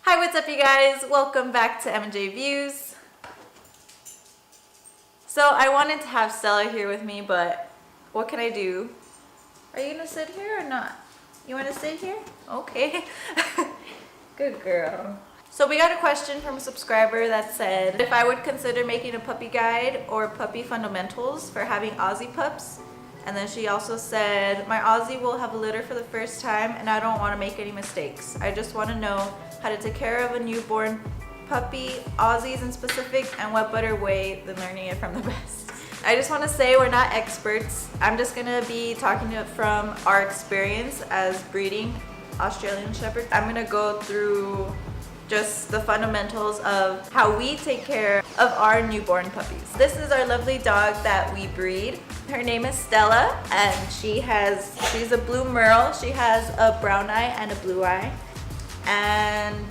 Hi, what's up you guys? Welcome back to M&J Views. So I wanted to have Stella here with me, but what can I do? Are you gonna sit here or not? You wanna sit here? Okay. Good girl. So we got a question from a subscriber that said if I would consider making a puppy guide or puppy fundamentals for having Aussie pups. And then she also said, my Aussie will have a litter for the first time and I don't want to make any mistakes. I just want to know how to take care of a newborn puppy, Aussies in specific, and what better way than learning it from the best. I just want to say we're not experts. I'm just going to be talking from our experience as breeding Australian Shepherds. I'm going to go through just the fundamentals of how we take care of our newborn puppies. This is our lovely dog that we breed. Her name is Stella, and she's a blue merle. She has a brown eye and a blue eye, and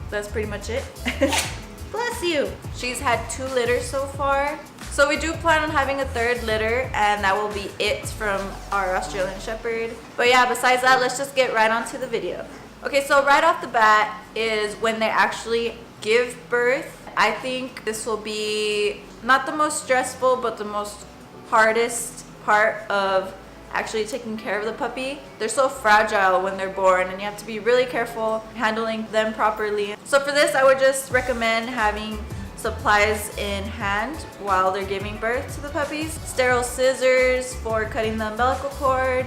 that's pretty much it. Bless you. She's had 2 litters so far, so we do plan on having a 3rd litter, and that will be it from our Australian Shepherd. But yeah, besides that, let's just get right onto the video. Okay, so right off the bat is when they actually give birth. I think this will be not the most stressful, but the most hardest part of actually taking care of the puppy. They're so fragile when they're born, and you have to be really careful handling them properly. So for this, I would just recommend having supplies in hand while they're giving birth to the puppies. Sterile scissors for cutting the umbilical cord.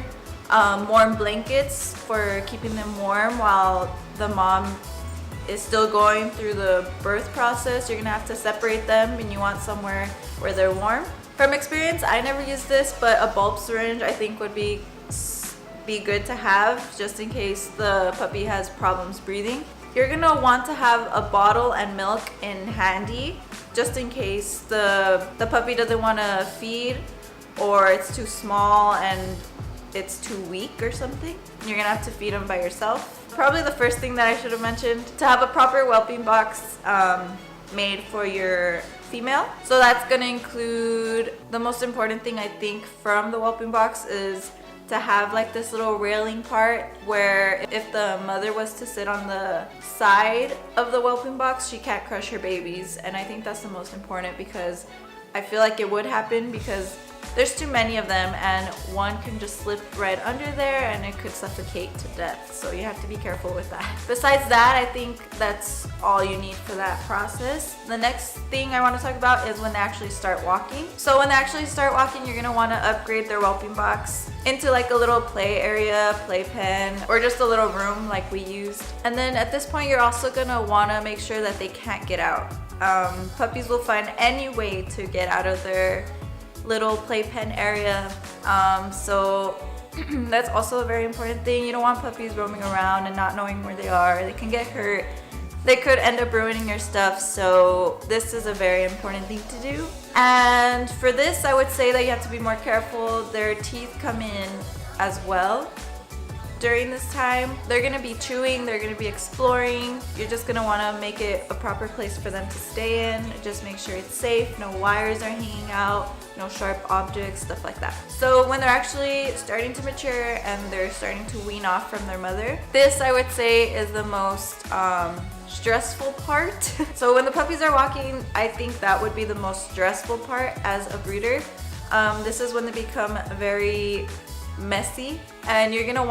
Warm blankets for keeping them warm while the mom is still going through the birth process. You're gonna have to separate them, and you want somewhere where they're warm. From experience, I never used this, but a bulb syringe I think would be good to have just in case the puppy has problems breathing. You're gonna want to have a bottle and milk in handy just in case the puppy doesn't want to feed, or it's too small and it's too weak or something. You're gonna have to feed them by yourself. Probably the first thing that I should have mentioned, to have a proper whelping box made for your female. So that's gonna include, the most important thing I think from the whelping box is to have like this little railing part where if the mother was to sit on the side of the whelping box, she can't crush her babies. And I think that's the most important, because I feel like it would happen because there's too many of them, and one can just slip right under there and it could suffocate to death. So you have to be careful with that. Besides that, I think that's all you need for that process. The next thing I want to talk about is when they actually start walking. So when they actually start walking, you're going to want to upgrade their whelping box into like a little play area, play pen, or just a little room like we used. And then at this point, you're also going to want to make sure that they can't get out. Puppies will find any way to get out of their little playpen area, so that's also a very important thing. You don't want puppies roaming around and not knowing where they are. They can get hurt, they could end up ruining your stuff, so this is a very important thing to do. And for this, I would say that you have to be more careful. Their teeth come in as well during this time. They're gonna be chewing, they're gonna be exploring. You're just gonna wanna make it a proper place for them to stay in. Just make sure it's safe, no wires are hanging out, no sharp objects, stuff like that. So when they're actually starting to mature and they're starting to wean off from their mother, this I would say is the most stressful part. So when the puppies are walking, I think that would be the most stressful part as a breeder. This is when they become very messy, and you're gonna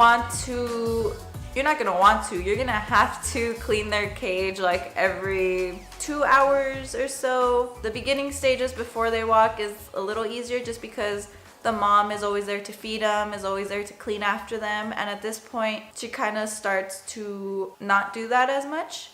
have to clean their cage like every 2 hours or so. The beginning stages before they walk is a little easier just because the mom is always there to feed them, is always there to clean after them, and at this point she kind of starts to not do that as much.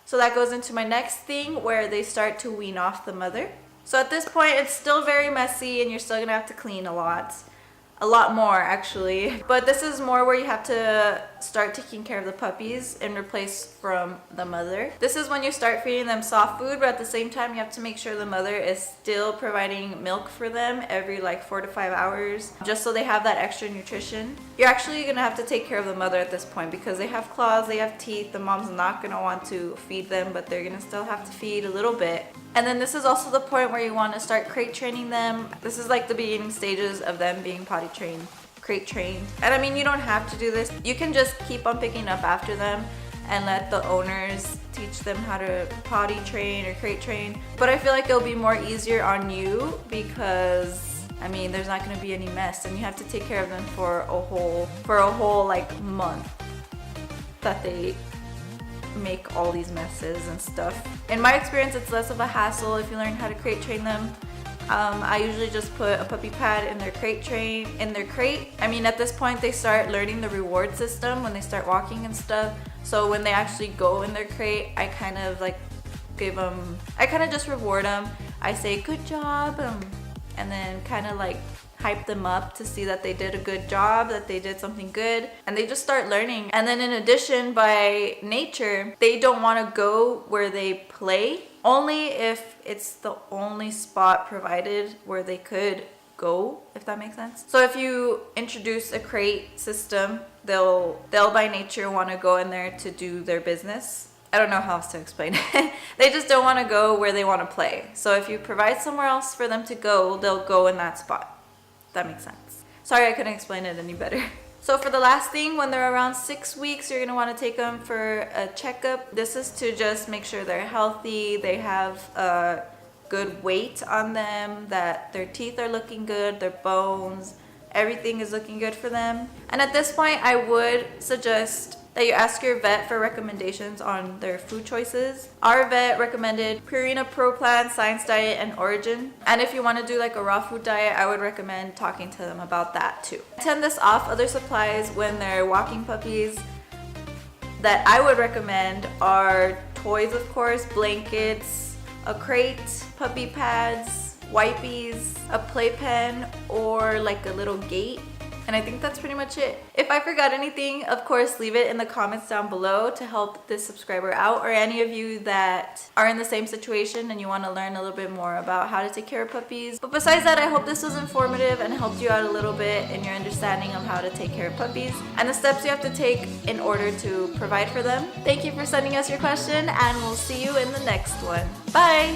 So that goes into my next thing, where they start to wean off the mother. So at this point it's still very messy and you're still gonna have to clean a lot more actually, but this is more where you have to start taking care of the puppies in replace from the mother. This is when you start feeding them soft food, but at the same time you have to make sure the mother is still providing milk for them every like 4 to 5 hours, just so they have that extra nutrition. You're actually gonna have to take care of the mother at this point because they have claws, they have teeth. The mom's not gonna want to feed them, but they're gonna still have to feed a little bit. And then this is also the point where you want to start crate training them. This is like the beginning stages of them being potty trained, crate trained. And I mean, you don't have to do this. You can just keep on picking up after them and let the owners teach them how to potty train or crate train. But I feel like it'll be more easier on you because I mean there's not going to be any mess, and you have to take care of them for a whole like month that they make all these messes and stuff. In my experience, it's less of a hassle if you learn how to crate train them. I usually just put a puppy pad in their crate. I mean, at this point they start learning the reward system when they start walking and stuff. So when they actually go in their crate, I kind of like just reward them. I say good job, and then kind of like hype them up to see that they did a good job, that they did something good, and they just start learning. And then in addition, by nature, they don't want to go where they play, only if it's the only spot provided where they could go, if that makes sense. So if you introduce a crate system, they'll by nature want to go in there to do their business. I don't know how else to explain it. They just don't want to go where they want to play. So if you provide somewhere else for them to go, they'll go in that spot. That makes sense. Sorry I couldn't explain it any better. So for the last thing, when they're around 6 weeks, you're gonna wanna take them for a checkup. This is to just make sure they're healthy, they have a good weight on them, that their teeth are looking good, their bones, everything is looking good for them. And at this point, I would suggest that you ask your vet for recommendations on their food choices. Our vet recommended Purina Pro Plan, Science Diet, and Origin. And if you want to do like a raw food diet, I would recommend talking to them about that too. 10 this off. Other supplies when they're walking puppies that I would recommend are toys, of course, blankets, a crate, puppy pads, wipies, a playpen, or like a little gate. And I think that's pretty much it. If I forgot anything, of course, leave it in the comments down below to help this subscriber out, or any of you that are in the same situation and you want to learn a little bit more about how to take care of puppies. But besides that, I hope this was informative and helped you out a little bit in your understanding of how to take care of puppies and the steps you have to take in order to provide for them. Thank you for sending us your question, and we'll see you in the next one. Bye!